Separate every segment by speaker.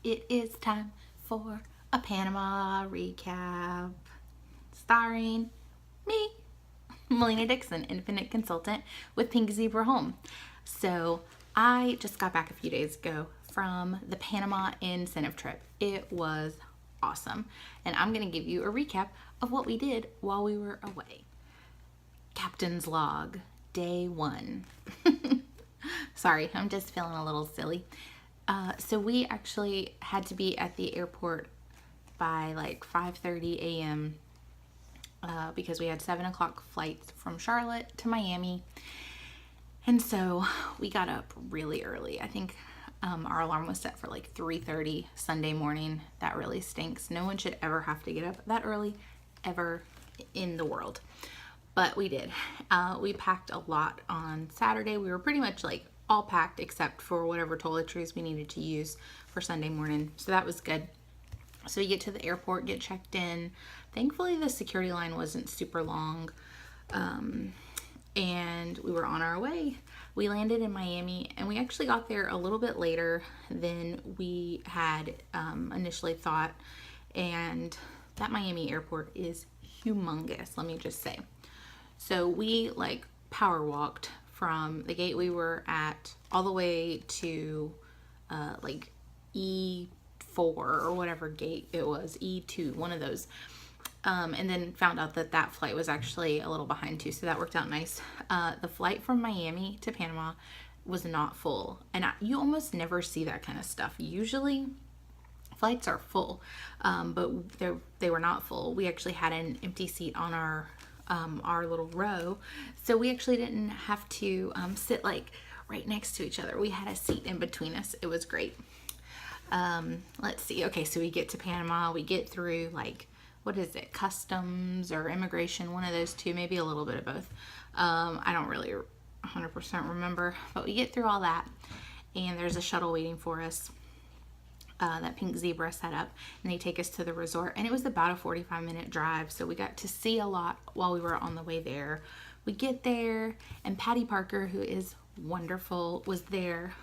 Speaker 1: It is time for a Panama recap starring me, Melina Dixon, independent consultant with Pink Zebra Home. So I just got back a few days ago from the Panama incentive trip. It was awesome. And I'm going to give you a recap of what we did while we were away. Captain's log, day 1. Sorry, I'm just feeling a little silly. So we actually had to be at the airport by like 5:30 a.m. Because we had 7 o'clock flights from Charlotte to Miami. And so we got up really early. I think our alarm was set for like 3:30 Sunday morning. That really stinks. No one should ever have to get up that early, ever in the world. But we did. We packed a lot on Saturday. We were pretty much like all packed except for whatever toiletries we needed to use for Sunday morning. So that was good. So we get to the airport, get checked in. Thankfully, the security line wasn't super long. And we were on our way. We landed in Miami, and we actually got there a little bit later than we had initially thought. And that Miami airport is humongous, let me just say. So we like power walked from the gate we were at all the way to like E4 or whatever gate it was, E2, one of those. And then found out that that flight was actually a little behind too, so that worked out nice. The flight from Miami to Panama was not full, and you almost never see that kind of stuff. Usually flights are full, but they were not full. We actually had an empty seat on our little row, so we actually didn't have to sit like right next to each other. We had a seat in between us. It was great. Let's see. Okay, so we get to Panama. We get through like, what is it, customs or immigration, one of those two, maybe a little bit of both. I don't really 100% remember, but we get through all that, and there's a shuttle waiting for us that Pink Zebra set up, and they take us to the resort, and it was about a 45-minute drive, so we got to see a lot while we were on the way there. We get there, and Patty Parker, who is wonderful, was there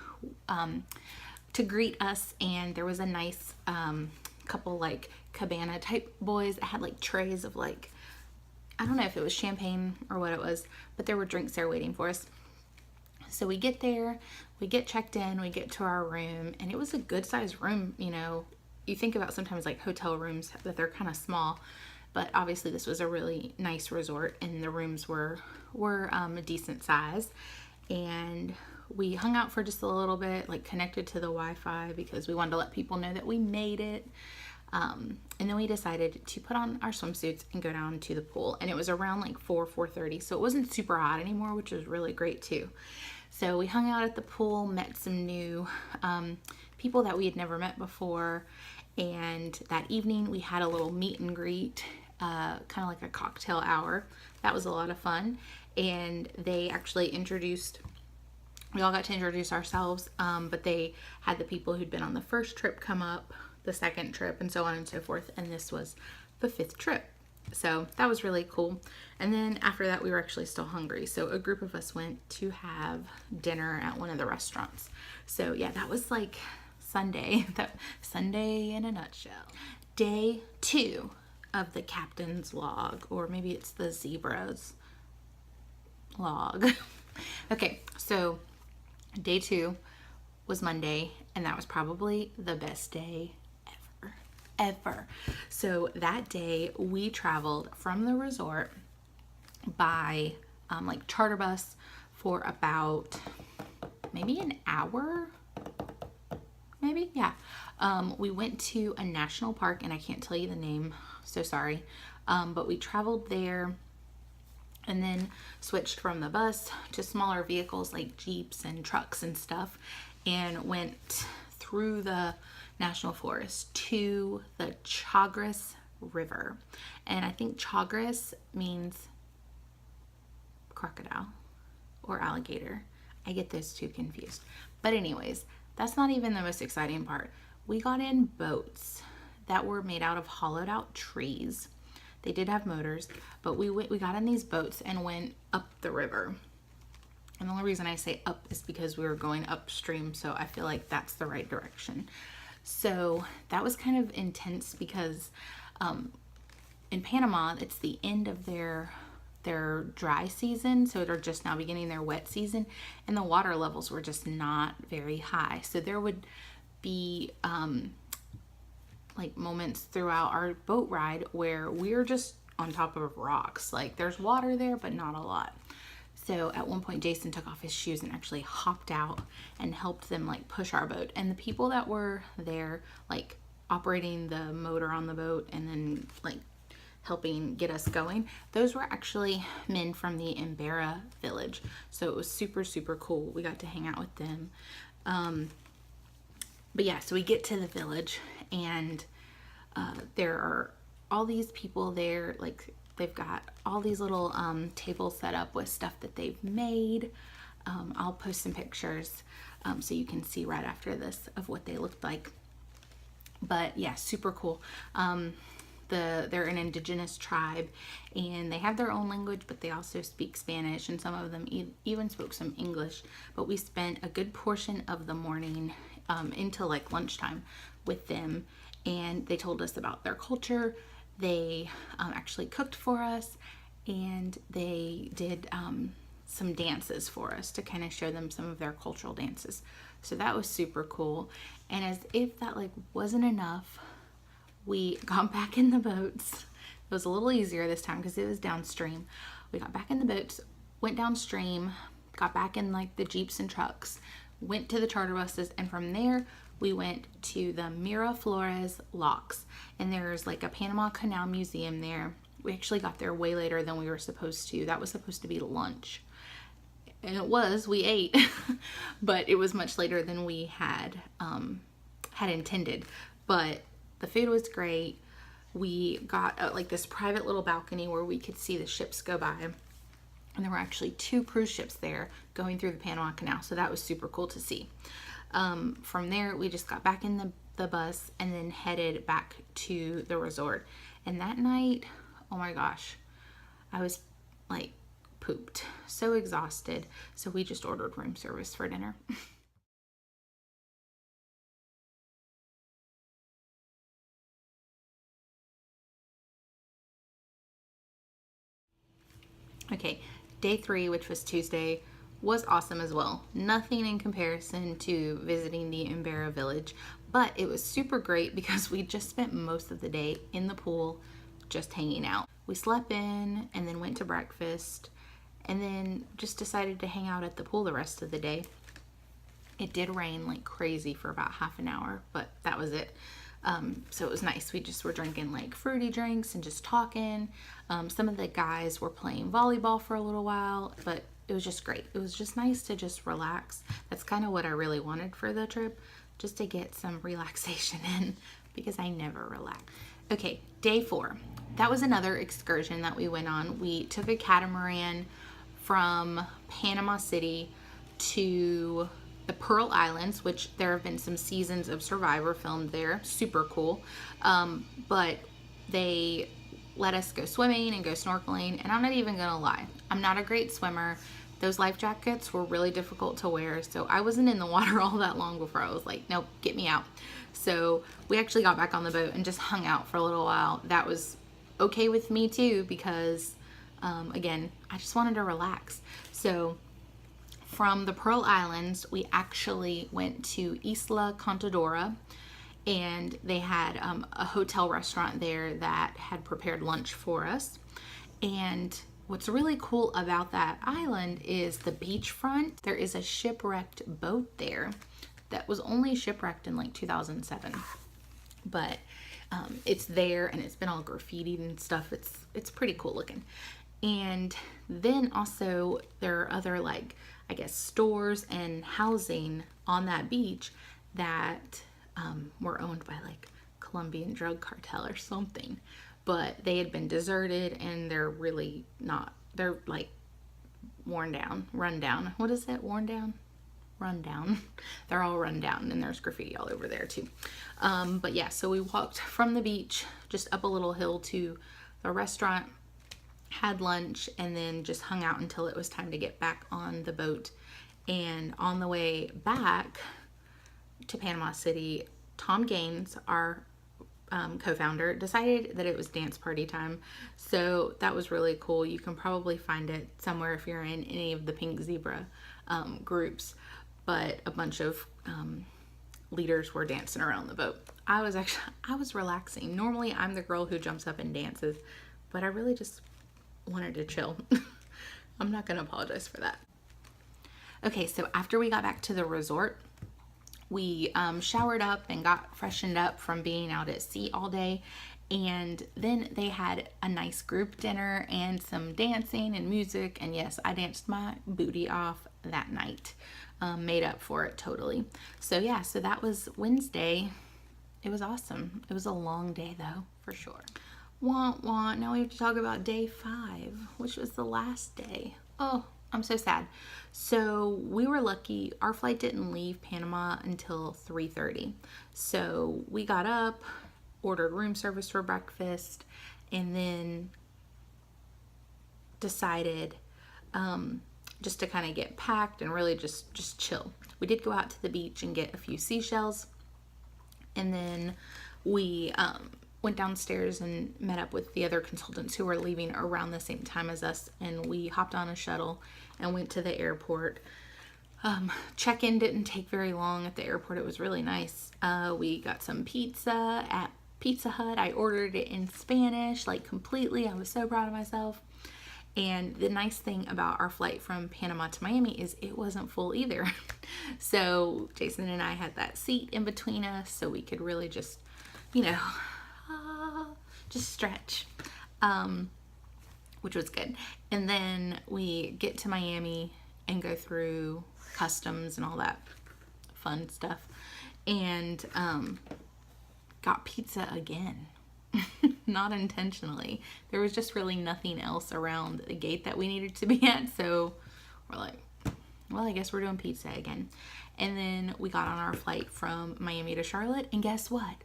Speaker 1: to greet us, and there was a nice couple like cabana type boys that had like trays of like, I don't know if it was champagne or what it was, but there were drinks there waiting for us. So we get there, we get checked in, we get to our room, and it was a good sized room. You know, you think about sometimes like hotel rooms that they're kind of small, but obviously this was a really nice resort, and the rooms were a decent size. And we hung out for just a little bit, like connected to the Wi-Fi because we wanted to let people know that we made it. And then we decided to put on our swimsuits and go down to the pool. And it was around like 4:30, so it wasn't super hot anymore, which was really great too. So we hung out at the pool, met some new people that we had never met before. And that evening we had a little meet and greet, kind of like a cocktail hour. That was a lot of fun. And they actually we all got to introduce ourselves, but they had the people who'd been on the first trip come up, the second trip, and so on and so forth. And this was the 5th trip. So that was really cool. And then after that, we were actually still hungry. So a group of us went to have dinner at one of the restaurants. So yeah, that was like Sunday. That Sunday in a nutshell. Day 2 of the captain's log, or maybe it's the zebra's log. Okay, so day 2 was Monday, and that was probably the best day ever. So that day we traveled from the resort by like charter bus for about maybe an hour, maybe, yeah. We went to a national park, and I can't tell you the name, so sorry, but we traveled there and then switched from the bus to smaller vehicles like Jeeps and trucks and stuff, and went through the national forest to the Chagres River. And I think Chagres means crocodile or alligator. I get those two confused. But anyways, that's not even the most exciting part. We got in boats that were made out of hollowed out trees. They did have motors, but we got in these boats and went up the river. And the only reason I say up is because we were going upstream, so I feel like that's the right direction. So that was kind of intense because in Panama, it's the end of their dry season, so they're just now beginning their wet season, and the water levels were just not very high. So there would be like moments throughout our boat ride where we're just on top of rocks. Like there's water there, but not a lot. So at one point, Jason took off his shoes and actually hopped out and helped them like push our boat. And the people that were there, like operating the motor on the boat and then like helping get us going, those were actually men from the Embera village. So it was super, super cool. We got to hang out with them. But yeah, so we get to the village and there are all these people there. Like they've got all these little tables set up with stuff that they've made. I'll post some pictures so you can see right after this of what they looked like. But yeah, super cool. They're an indigenous tribe and they have their own language, but they also speak Spanish, and some of them even spoke some English. But we spent a good portion of the morning into like lunchtime with them, and they told us about their culture. They actually cooked for us, and they did some dances for us to kind of show them some of their cultural dances. So that was super cool. And as if that like wasn't enough, we got back in the boats. It was a little easier this time because it was downstream. We got back in the boats, went downstream, got back in like the Jeeps and trucks, went to the charter buses, and from there we went to the Miraflores Locks. And there's like a Panama Canal Museum there. We actually got there way later than we were supposed to. That was supposed to be lunch. And it was, we ate, but it was much later than we had intended. But the food was great. We got like this private little balcony where we could see the ships go by. And there were actually 2 cruise ships there going through the Panama Canal. So that was super cool to see. From there, we just got back in the bus and then headed back to the resort. And that night, oh my gosh, I was like pooped. So exhausted. So we just ordered room service for dinner. Okay, day 3, which was Tuesday, was awesome as well. Nothing in comparison to visiting the Embera village, but it was super great because we just spent most of the day in the pool just hanging out. We slept in and then went to breakfast and then just decided to hang out at the pool the rest of the day. It did rain like crazy for about half an hour, but that was it. So it was nice. We just were drinking like fruity drinks and just talking. Some of the guys were playing volleyball for a little while, but it was just great. It was just nice to just relax. That's kind of what I really wanted for the trip, just to get some relaxation in because I never relax. Okay, day 4. That was another excursion that we went on. We took a catamaran from Panama City to the Pearl Islands, which there have been some seasons of Survivor filmed there. Super cool. But they let us go swimming and go snorkeling. And I'm not even gonna lie, I'm not a great swimmer. Those life jackets were really difficult to wear. So I wasn't in the water all that long before I was like, nope, get me out. So we actually got back on the boat and just hung out for a little while. That was okay with me too, because again, I just wanted to relax. So from the Pearl Islands, we actually went to Isla Contadora, and they had a hotel restaurant there that had prepared lunch for us. And what's really cool about that island is the beachfront. There is a shipwrecked boat there that was only shipwrecked in like 2007, but it's there and it's been all graffitied and stuff. It's pretty cool looking. And then also there are other like, I guess, stores and housing on that beach that were owned by like Colombian drug cartel or something, but they had been deserted and they're really not, they're like worn down, run down. What is it? Worn down? Run down. They're all run down, and there's graffiti all over there too. But yeah, so we walked from the beach just up a little hill to the restaurant, had lunch, and then just hung out until it was time to get back on the boat. And on the way back to Panama City, Tom Gaines, our co-founder, decided that it was dance party time. So that was really cool. You can probably find it somewhere if you're in any of the Pink Zebra groups. But a bunch of leaders were dancing around the boat. I was relaxing. Normally I'm the girl who jumps up and dances, but I really just wanted to chill. I'm not going to apologize for that. Okay, so after we got back to the resort, we showered up and got freshened up from being out at sea all day. And then they had a nice group dinner and some dancing and music. And yes, I danced my booty off that night. Made up for it totally. So yeah, so that was Wednesday. It was awesome. It was a long day though, for sure. Wah wah. Now we have to talk about day 5, which was the last day. Oh, I'm so sad. So we were lucky. Our flight didn't leave Panama until 3:30. So we got up, ordered room service for breakfast, and then decided just to kind of get packed and really just chill. We did go out to the beach and get a few seashells, and then we went downstairs and met up with the other consultants who were leaving around the same time as us, and we hopped on a shuttle and went to the airport. Check-in didn't take very long at the airport. It was really nice. We got some pizza at Pizza Hut. I ordered it in Spanish, like completely. I was so proud of myself. And the nice thing about our flight from Panama to Miami is it wasn't full either. So Jason and I had that seat in between us so we could really just, just stretch, which was good. And then we get to Miami and go through customs and all that fun stuff, and got pizza again. Not intentionally. There was just really nothing else around the gate that we needed to be at, so we're like, well, I guess we're doing pizza again. And then we got on our flight from Miami to Charlotte, and guess what?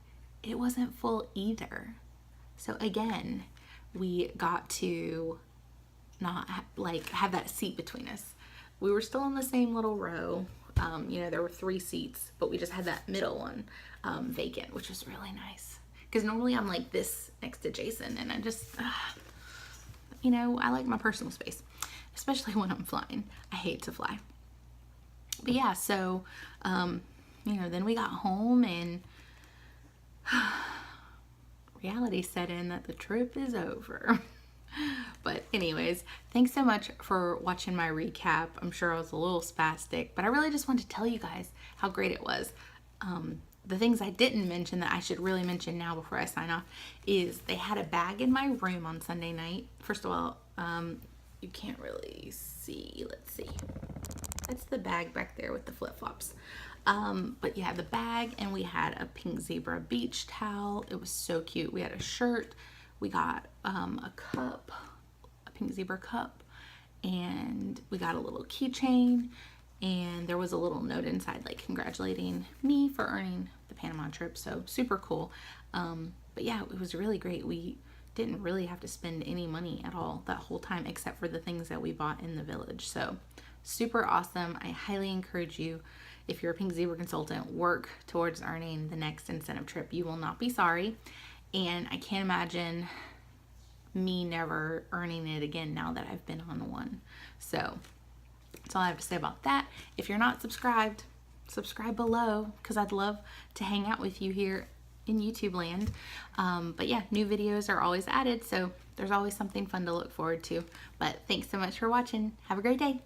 Speaker 1: It wasn't full either. So again, we got to not have that seat between us. We were still in the same little row. There were 3 seats, but we just had that middle one vacant, which was really nice. Because normally I'm like this next to Jason, and I just, I like my personal space, especially when I'm flying. I hate to fly. But yeah, so, then we got home, and reality set in that the trip is over. But anyways, thanks so much for watching my recap. I'm sure I was a little spastic, but I really just wanted to tell you guys how great it was. The things I didn't mention that I should really mention now before I sign off is they had a bag in my room on Sunday night. First of all, you can't really see. Let's see. That's the bag back there with the flip-flops. But yeah, the bag, and we had a Pink Zebra beach towel. It was so cute. We had a shirt. We got a cup, a Pink Zebra cup, and we got a little keychain. And there was a little note inside, like, congratulating me for earning the Panama trip. So super cool. But yeah, it was really great. We didn't really have to spend any money at all that whole time, except for the things that we bought in the village. So super awesome. I highly encourage you, if you're a Pink Zebra consultant, work towards earning the next incentive trip. You will not be sorry. And I can't imagine me never earning it again now that I've been on one. So that's all I have to say about that. If you're not subscribed, subscribe below, because I'd love to hang out with you here in YouTube land. But yeah, new videos are always added, so there's always something fun to look forward to. But thanks so much for watching. Have a great day.